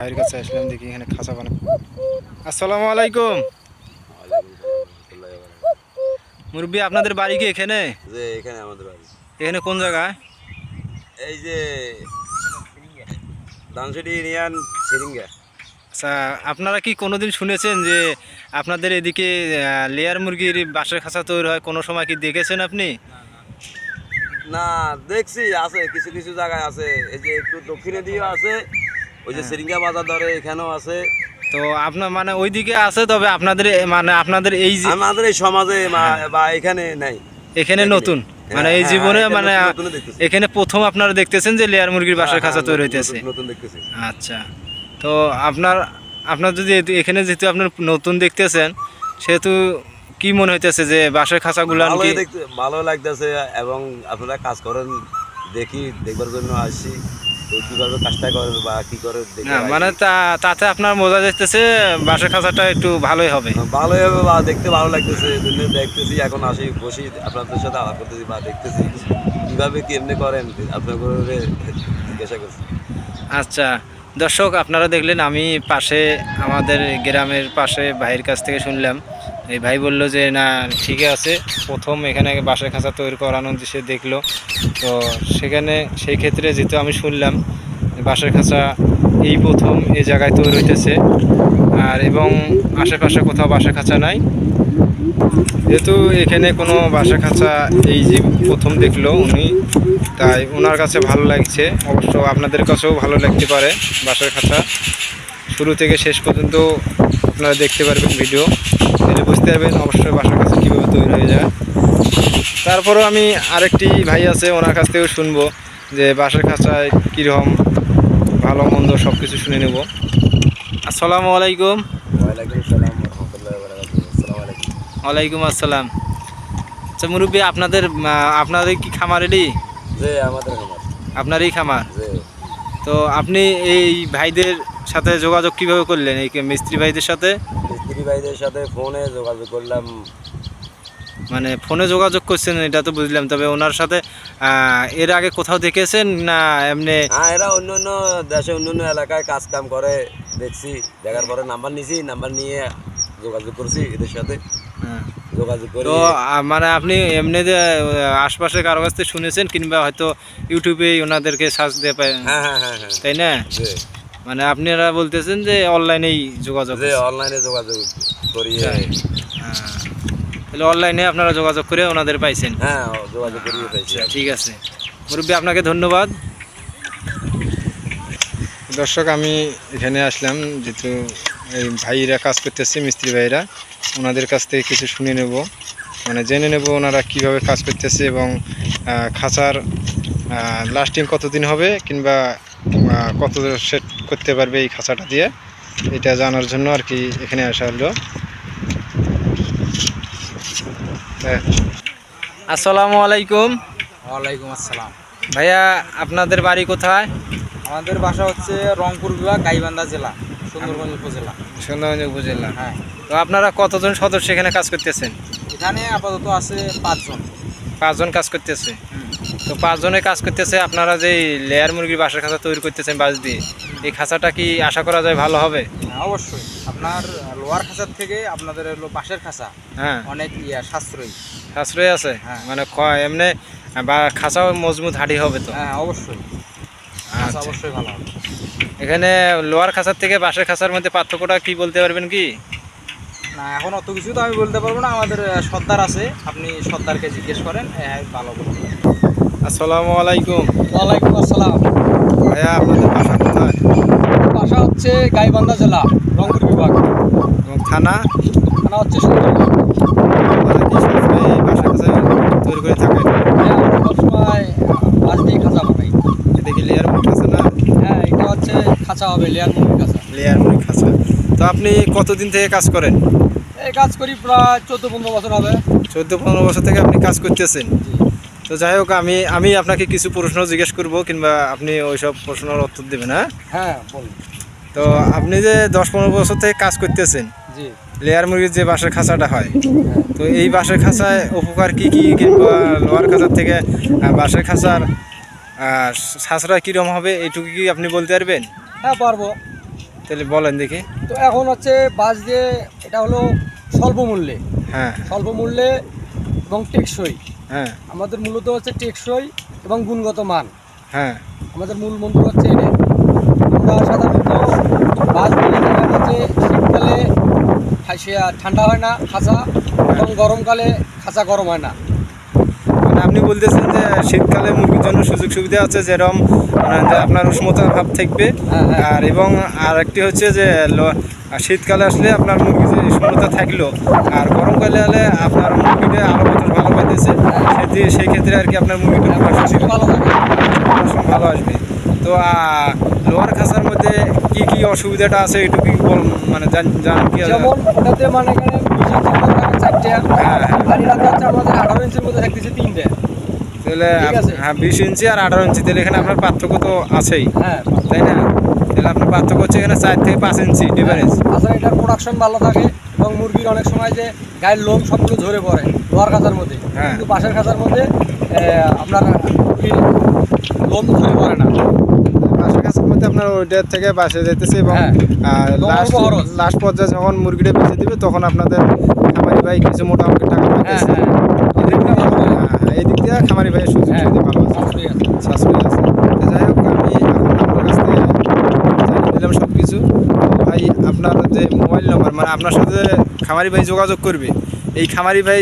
ভাইয়ের কাছে আসলাম, দেখি এখানে খাঁচা বানাবো। আসসালামু আলাইকুম মুরব্বী, আপনাদের বাড়ি কি এখানে? যে এখানে আমাদের বাড়ি এখানে কোন জায়গায়? এই যে ধানসিটি ইউনিয়ন সিরিঙ্গা। আচ্ছা, আপনারা কি কোনোদিন শুনেছেন যে আপনাদের এদিকে লেয়ার মুরগির বাসার খাঁচা তৈরি হয়? কোনো সময় কি দেখেছেন আপনি? না, দেখছি আছে কিছু কিছু জায়গায় আছে, এই যে একটু দক্ষিণে দিয়েও আছে, ওই যে সিরিঙ্গা বাজার ধরে এখানেও আছে। তো আপনার মানে ওইদিকে আছে, তবে আপনাদের মানে আপনাদের এই যে আমাদের এই সমাজে বা এখানে নাই। এখানে নতুন মানে এই জীবনে মানে এখানে প্রথম আপনারা দেখতেছেন যে লেয়ার মুরগির বাসার খাঁচা তৈরি হইতেছে। নতুন দেখতেছি। আচ্ছা, তো আপনার যদি এখানে যেহেতু আপনার নতুন দেখতেছেন, সেহেতু কি মনে হইতেছে যে বাসার খাঁচাগুলো ভালো লাগতেছে, এবং আপনারা কাজ করেন দেখবার জন্য আসছি, তো কিভাবে কাজটা করেন বা কি করে না মানে তাতে আপনার বোঝা যাইতেছে বাসার খাঁচাটা একটু ভালোই হবে। ভালোই হবে বা দেখতে ভালো লাগতেছে, দেখতেছি। এখন আসি বসি আপনাদের সাথে আলাপ করতেছি বা দেখতেছি কিভাবে কি এমনি করেন, আপনার জিজ্ঞাসা করছি। আচ্ছা দর্শক, আপনারা দেখলেন আমি পাশে আমাদের গ্রামের পাশে ভাইয়ের কাছ থেকে শুনলাম। এই ভাই বলল যে না ঠিক আছে, প্রথম এখানে বাসার খাঁচা তৈরি করানো সে দেখলো। তো সেখানে সেই ক্ষেত্রে যেহেতু আমি শুনলাম বাসার খাঁচা এই প্রথম এই জায়গায় তৈরি হইতেছে, আর এবং আশেপাশে কোথাও বাসার খাঁচা নাই। যেহেতু এখানে কোনো বাসা খাঁচা এই যে প্রথম দেখলো উনি, তাই ওনার কাছে ভালো লাগছে। অবশ্য আপনাদের কাছেও ভালো লাগতে পারে বাসার খাঁচা। শুরু থেকে শেষ পর্যন্ত আপনারা দেখতে পারবেন ভিডিও, তাহলে বুঝতে পারবেন অবশ্যই বাসার খাঁচা কীভাবে তৈরি হয়ে যায়। তারপরেও আমি আরেকটি ভাই আছে, ওনার কাছ থেকেও শুনবো যে বাসার খাঁচায় কীরকম ভালো মন্দ সব কিছু শুনে নেব। আসসালামু আলাইকুম। ওয়ালাইকুম আসসালাম। আচ্ছা মুরব্বী, আপনাদের কি খামার এটি? আমাদের খামার। আপনারই খামার? জি। তো আপনি এই ভাইদের সাথে যোগাযোগ কিভাবে করলেন, এই মিস্ত্রি ভাইদের সাথে? মিস্ত্রি ভাইদের সাথে ফোনে যোগাযোগ করলাম। মানে ফোনে যোগাযোগ করছেন এটা তো বুঝলাম, তবে ওনার সাথে এর আগে কোথাও দেখেছেন না এমনি? হ্যাঁ, এরা অন্য অন্য দেশে অন্য অন্য এলাকায় কাজ কাম করে, দেখছি। দেখার পরে নাম্বার নিয়েছি, নাম্বার নিয়ে যোগাযোগ করছি এদের সাথে। যোগাযোগ করে তো মানে আপনি এমনি যে আশপাশে কারো কাছ থেকে শুনেছেন, কিংবা হয়তো ইউটিউবে ওনাদেরকে সার্চ দিয়ে পায়? হ্যাঁ হ্যাঁ হ্যাঁ হ্যাঁ, তাই না? মানে আপনারা বলতেছেন যে অনলাইনেই যোগাযোগ? অনলাইনে যোগাযোগ করি। তাহলে অনলাইনে আপনারা যোগাযোগ করে ওনাদের পাইছেন? হ্যাঁ, যোগাযোগ করিয়ে পাইছি। ঠিক আছে মুরব্বী, আপনাকে ধন্যবাদ। দর্শক, আমি এখানে আসলাম যেহেতু এই ভাইরা কাজ করতেছে, মিস্ত্রি ভাইরা, ওনাদের কাছ থেকে কিছু শুনে নেব, মানে জেনে নেব ওনারা কিভাবে কাজ করতেছে এবং খাঁচার লাস্টিং কতদিন হবে, কিংবা কত সেট করতে পারবে এই খাঁচাটা দিয়ে, এটা জানার জন্য আর কি এখানে আসা হলো। আসসালামু আলাইকুম। ওয়ালাইকুম আসসালাম। ভাইয়া, আপনাদের বাড়ি কোথায়? আমাদের বাসা হচ্ছে রংপুর বিভাগ, গাইবান্ধা জেলা, সুন্দরগঞ্জ উপজেলা। সুন্দরগঞ্জ উপজেলা। হ্যাঁ। তো আপনারা কতজন সদস্য এখানে কাজ করতেছেন? এখানে আপাতত আছে 5 জন। 5 জন কাজ করতেছে। তো 5 জনে কাজ করতেছে, আপনারা যে লেয়ার মুরগির বাসার খাঁচা তৈরি করতেছেন বাঁশ দিয়ে, এই খাঁচাটা কি আশা করা যায় ভালো হবে? হ্যাঁ, অবশ্যই। আপনার লোয়ার খাঁচার থেকে আপনাদের হলো বাঁশের খাঁচা হ্যাঁ, অনেক সাশ্রয়ী। সাশ্রয় আছে। হ্যাঁ। মানে এমনি বা খাঁচাও মজবুত হাঁড়ি হবে তো? হ্যাঁ, অবশ্যই। খাঁচা আচ্ছা। অবশ্যই ভালো হবে। এখানে লোয়ার খাঁচার থেকে বাঁশের খাঁচার মধ্যে পার্থক্যটা কি বলতে পারবেন কি? না, এখন অত কিছু তো আমি বলতে পারবো না। আমাদের সর্দার আছে, আপনি সর্দারকে জিজ্ঞেস করেন, ভালো বলতে পারবেন। আসসালামু আলাইকুম। ওয়ালাইকুম আসসালাম। ভাইয়া, আপনাদের বাসা কোথায়? বাসা হচ্ছে গাইবান্ধা জেলা, রংপুর বিভাগ। এবং থানা? থানা হচ্ছে সুন্দরগঞ্জ। আপনারা কি সবসময় এই বাসার খাঁচা তৈরি করে থাকেন? সবসময় বাঁশ দিয়ে খাঁচা বানাই। এটা কি লেয়ার মুরগির খাঁচা না? হ্যাঁ, এটা হচ্ছে খাঁচা হবে, লেয়ার মুরগির খাঁচা। লেয়ার মুরগির খাঁচা। তো আপনি কতদিন থেকে কাজ করেন? এই কাজ করি প্রায় 14-15 বছর হবে। 14-15 বছর থেকে আপনি কাজ করতেছেন? তো যাই হোক, আমি আপনাকে কিছু প্রশ্ন জিজ্ঞেস করব, কিংবা আপনি ওইসব প্রশ্নের উত্তর দেবেন। হ্যাঁ হ্যাঁ, বলুন। তো আপনি যে 10-15 বছর থেকে কাজ করতেছেন, জি। লেয়ার মুরগির যে বাঁশের খাঁচাটা হয়, তো এই বাঁশের খাঁচায় উপকার কি কি, কিংবা লোহার খাঁচার থেকে বাঁশের খাঁচার সাশ্রয় কীরকম হবে, এইটুকু কি আপনি বলতে পারবেন? হ্যাঁ, পারবো। তাহলে বলেন দেখি। তো এখন হচ্ছে বাঁশ দিয়ে এটা হলো স্বল্প মূল্যে, হ্যাঁ স্বল্প মূল্যে এবং টেকসই। হ্যাঁ আমাদের মূলত হচ্ছে টেকসই এবং গুণগত মান, হ্যাঁ আমাদের মূল মন্ত্র হচ্ছে এটা। আমরা সাধারণত বাঁশ দিয়ে দেখা যাচ্ছে শীতকালে ঠান্ডা হয় না খাঁচা, এবং গরমকালে খাঁচা গরম হয় না। মানে আপনি বলতেছেন যে শীতকালে মুরগির জন্য সুযোগ সুবিধা আছে, যেরকম যে আপনার উষ্ণতার ভাব থাকবে, হ্যাঁ, হ্যাঁ। আর এবং আর একটি হচ্ছে যে শীতকালে আসলে আপনার মুরগি যে উষ্ণতা থাকলো, আর গরমকালে হলে আপনার মুরগিটা আলো বাতাস ভালো পাইতেছে, সেই ক্ষেত্রে আর কি আপনার মুরগিটা খুব ভালো থাকে। প্রদর্শন ভালো আসবে। তো লোয়ার খাঁচার মধ্যে কি কি অসুবিধাটা আছে একটু কি মানে জানেন কি? যেমন ওটাতে মানে এখানে 20 ইঞ্চির মধ্যে থাকে 4টে, হ্যাঁ, হ্যাঁ। আর এটাতে হচ্ছে আমাদের 18 ইঞ্চির মধ্যে থাকতেছে 3টে। তাহলে ঠিক আছে। হ্যাঁ 20 ইঞ্চি আর 18 ইঞ্চি, তাহলে এখানে আপনার পার্থক্য তো আছেই, হ্যাঁ, তাই না? তাহলে আপনার পার্থক্য হচ্ছে এখানে 4 থেকে 5 ইঞ্চি ডিফারেন্স। তাছাড়া এটার প্রোডাকশন ভালো থাকে এবং মুরগির অনেক সময় যে গায়ের লোম সবগুলো ঝরে পড়ে লোহার খাঁচার মধ্যে, হ্যাঁ। কিন্তু পাশের খাঁচার মধ্যে আপনার মুরগির লোম ঝরে পড়ে না। বাসার কাছের মধ্যে আপনার ওইটার থেকে বাসে যেতেছে, এবং হ্যাঁ। লাস্ট অল্প খরচ। লাস্ট পর্যায়ে যখন মুরগিটা বেঁচে দিবে তখন আপনাদের খামারি ভাই কিছু মোটা অঙ্কের টাকা হ্যাঁ, পাচ্ছে। হ্যাঁ। এই দিক দিয়ে খামারি ভাইয়ের সুযোগ হ্যাঁ। সুবিধা ভালো আছে, সাশ্রয়ী আছে। শাশুড়ি আছে। তো যাই হোক, আমি এখন আপনার কাছ থেকে জানিয়ে দিলাম সব কিছু। ভাই আপনার যে মোবাইল নম্বর, মানে আপনার সাথে খামারি ভাই যোগাযোগ করবে, এই খামারি ভাই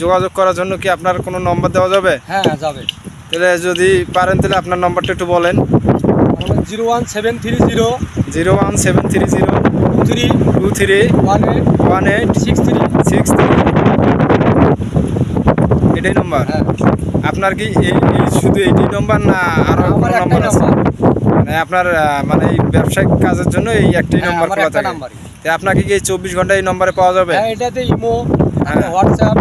যোগাযোগ করার জন্য কি আপনার কোনো নম্বর দেওয়া যাবে? হ্যাঁ, যাবে। তাহলে যদি পারেন তাহলে আপনার নম্বরটা একটু বলেন। 01730 01730 23 18 63। এটাই নম্বর? হ্যাঁ, আপনার কি এই শুধু এইটাই নম্বর, না আরো আমার কোনো একটাই নম্বর আছে? নাম্বার। মানে আপনার মানে এই ব্যবসায়িক কাজের জন্য এই একটাই হ্যাঁ, নম্বর আমার খোলা একটা থাকে? নাম্বারই। তো আপনাকে কি এই 24 ঘন্টা এই নম্বরে পাওয়া যাবে? হ্যাঁ, এটাতে ইমো, হ্যাঁ। হোয়াটসঅ্যাপ,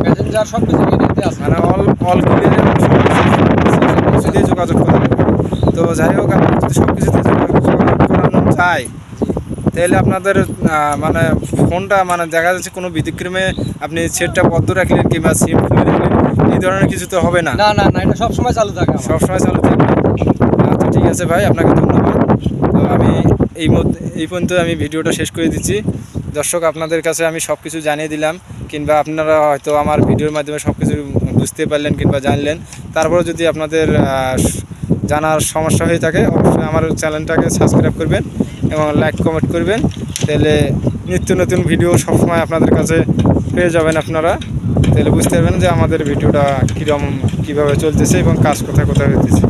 মেসেঞ্জার সব কিছু এটাতে আছে। মানে অল ক্লিয়ার সব কিছু দিয়ে যোগাযোগ করা যাবে। তো যাই হোক, আপনি যদি সব কিছুতে যোগাযোগ করানো চাই, তাহলে আপনাদের মানে ফোনটা মানে দেখা যাচ্ছে কোনো ব্যতিক্রমে আপনি সেটটা বদ্ধ রাখলেন কিংবা সিম খুলে রাখলেন, এই ধরনের কিছু তো হবে না? না, না, না, এটা সবসময় চালু থাকে আমার। সবসময় চালু থাকবে। আচ্ছা ঠিক আছে ভাই, আপনাকে ধন্যবাদ। তো আমি এই পর্যন্ত আমি ভিডিওটা শেষ করে দিচ্ছি। দর্শক, আপনাদের কাছে আমি সব কিছু জানিয়ে দিলাম, কিংবা আপনারা হয়তো আমার ভিডিওর মাধ্যমে সব কিছু বুঝতে পারলেন কিংবা জানলেন। তারপরে যদি আপনাদের জানার সমস্যা হয়ে থাকে, অবশ্যই আমার চ্যানেলটাকে সাবস্ক্রাইব করবেন এবং লাইক কমেন্ট করবেন, তাহলে নিত্য নতুন ভিডিও সবসময় আপনাদের কাছে পেয়ে যাবেন আপনারা। তাহলে বুঝতে পারবেন যে আমাদের ভিডিওটা কীরকম কীভাবে চলতেছে এবং কাজ কোথায় কোথায় হইতেছে।